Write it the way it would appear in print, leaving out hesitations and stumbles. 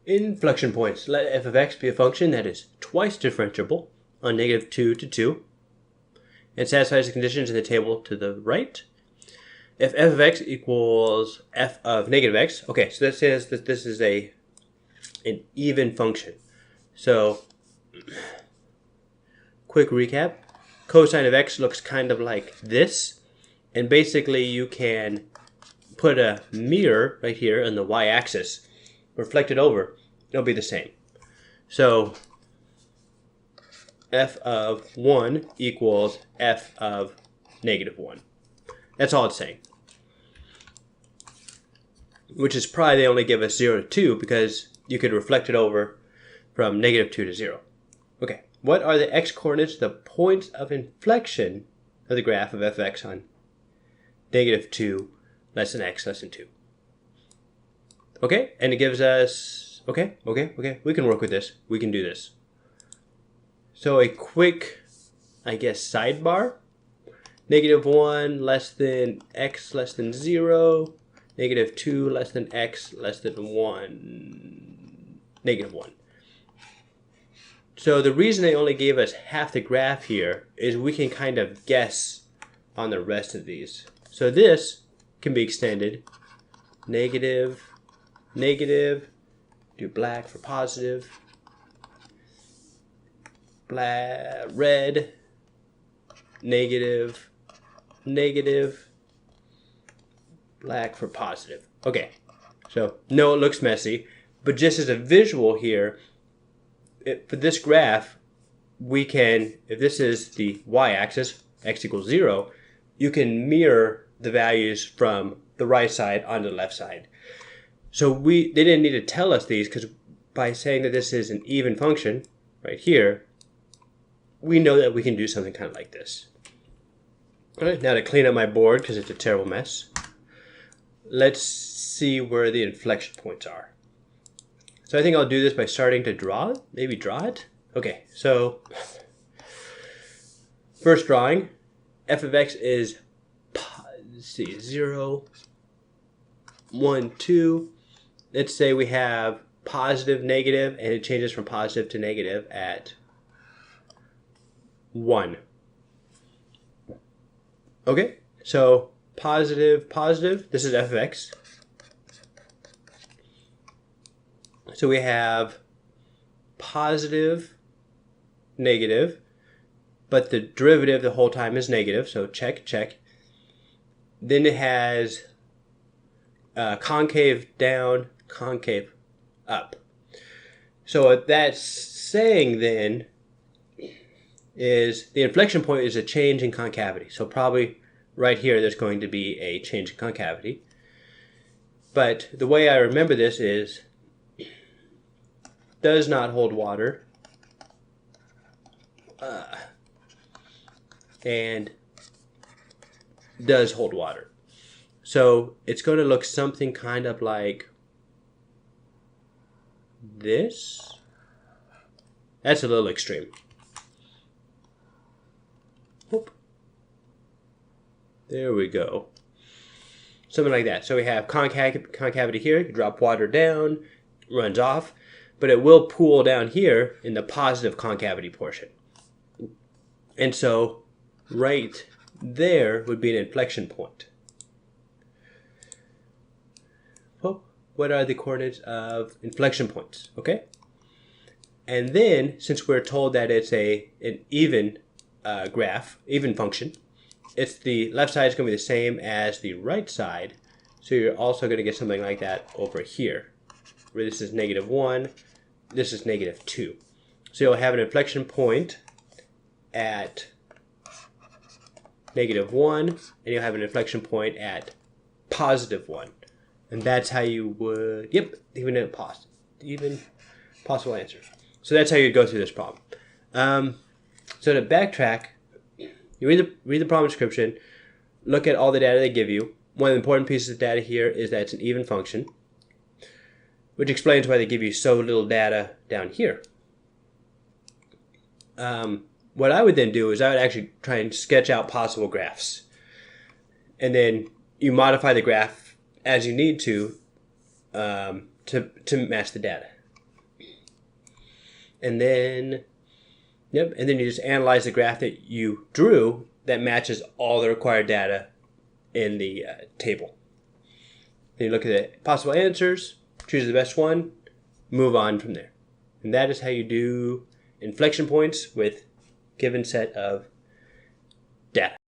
Inflection points. Let f of x be a function that is twice differentiable on -2 to 2 and satisfies the conditions in the table to the right. If f of x equals f of -x, okay, so that says that this is an even function. So, quick recap. Cosine of x looks kind of like this. And basically you can put a mirror right here on the y-axis, reflect it over, it'll be the same. So f of 1 equals f of -1. That's all it's saying. Which is probably they only give us 0 to 2 because you could reflect it over from -2 to 0. Okay, what are the x-coordinates, the points of inflection of the graph of f(x) on -2 less than x less than 2? Okay, and it gives us, okay, we can work with this. We can do this. So a quick, I guess, sidebar. -1 less than x less than 0. -2 less than x less than 1. -1. So the reason they only gave us half the graph here is we can kind of guess on the rest of these. So this can be extended. Negative, do black for positive, black, red, negative, black for positive. Okay, so no, it looks messy, but just as a visual here, for this graph, we can, if this is the y-axis, x equals 0, you can mirror the values from the right side onto the left side. So they didn't need to tell us these because by saying that this is an even function right here, we know that we can do something kind of like this. All right, now to clean up my board because it's a terrible mess, let's see where the inflection points are. So I think I'll do this by starting to maybe draw it. Okay, so first drawing, f of x is, let's see, 0, 1, 2. Let's say we have positive, negative, and it changes from positive to negative at 1. Okay, so positive, this is f of x. So we have positive, negative, but the derivative the whole time is negative, so check. Then it has concave down, concave up. So what that's saying then is the inflection point is a change in concavity. So probably right here there's going to be a change in concavity. But the way I remember this is does not hold water and does hold water. So it's going to look something kind of like this. That's a little extreme. Whoop. There we go. Something like that. So we have concavity here. You drop water down, runs off, but it will pool down here in the positive concavity portion. And so right there would be an inflection point. Well, what are the coordinates of inflection points? Okay. And then, since we're told that it's an even graph, even function, it's the left side is going to be the same as the right side. So you're also going to get something like that over here, where this is -1, this is -2. So you'll have an inflection point at -1, and you'll have an inflection point at +1. And that's how you would, yep, even possible answers. So that's how you'd go through this problem. So to backtrack, you read the problem description, look at all the data they give you. One of the important pieces of data here is that it's an even function, which explains why they give you so little data down here. What I would then do is I would actually try and sketch out possible graphs. And then you modify the graph as you need to match the data. And then, and then you just analyze the graph that you drew that matches all the required data in the table. Then you look at the possible answers, choose the best one, move on from there. And that is how you do inflection points with given set of data.